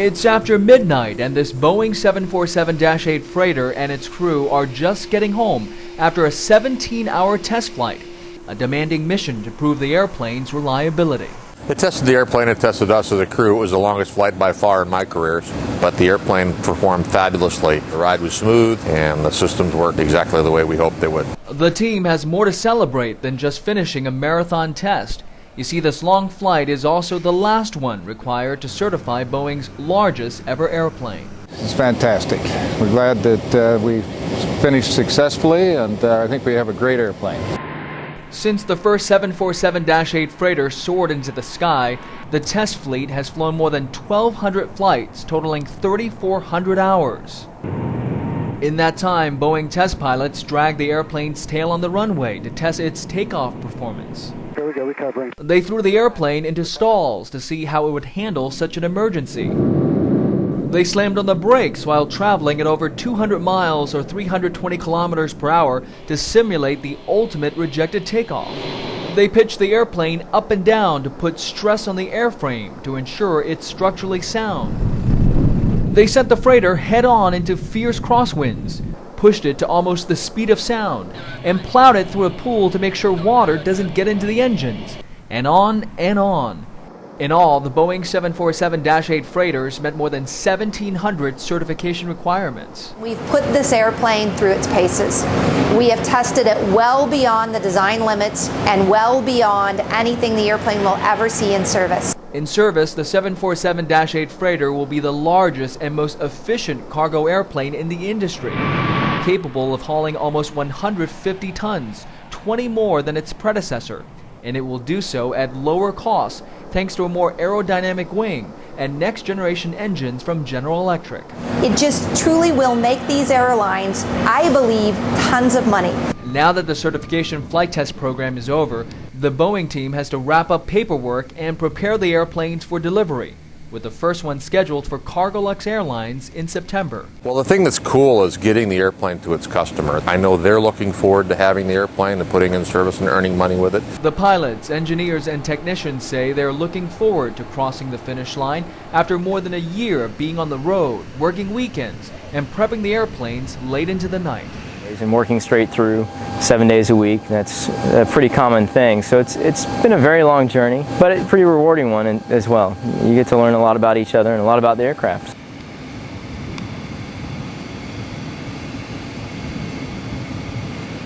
It's after midnight, and this Boeing 747-8 freighter and its crew are just getting home after a 17-hour test flight, a demanding mission to prove the airplane's reliability. It tested the airplane, it tested us as a crew. It was the longest flight by far in my careers, but the airplane performed fabulously. The ride was smooth, and the systems worked exactly the way we hoped they would. The team has more to celebrate than just finishing a marathon test. You see, this long flight is also the last one required to certify Boeing's largest ever airplane. It's fantastic. We're glad that we finished successfully, and I think we have a great airplane. Since the first 747-8 freighter soared into the sky, the test fleet has flown more than 1,200 flights, totaling 3,400 hours. In that time, Boeing test pilots dragged the airplane's tail on the runway to test its takeoff performance. Here we go, recovering. They threw the airplane into stalls to see how it would handle such an emergency. They slammed on the brakes while traveling at over 200 miles or 320 kilometers per hour to simulate the ultimate rejected takeoff. They pitched the airplane up and down to put stress on the airframe to ensure it's structurally sound. They sent the freighter head-on into fierce crosswinds, pushed it to almost the speed of sound, and plowed it through a pool to make sure water doesn't get into the engines, and on and on. In all, the Boeing 747-8 freighters met more than 1,700 certification requirements. We've put this airplane through its paces. We have tested it well beyond the design limits and well beyond anything the airplane will ever see in service. In service, the 747-8 freighter will be the largest and most efficient cargo airplane in the industry, capable of hauling almost 150 tons, 20 more than its predecessor. And it will do so at lower costs thanks to a more aerodynamic wing and next-generation engines from General Electric. It just truly will make these airlines, I believe, tons of money. Now that the certification flight test program is over, the Boeing team has to wrap up paperwork and prepare the airplanes for delivery, with the first one scheduled for Cargolux Airlines in September. Well, the thing that's cool is getting the airplane to its customer. I know they're looking forward to having the airplane and putting in service and earning money with it. The pilots, engineers, and technicians say they're looking forward to crossing the finish line after more than a year of being on the road, working weekends, and prepping the airplanes late into the night. And working straight through 7 days a week. That's a pretty common thing. So it's been a very long journey, but a pretty rewarding one as well. You get to learn a lot about each other and a lot about the aircraft.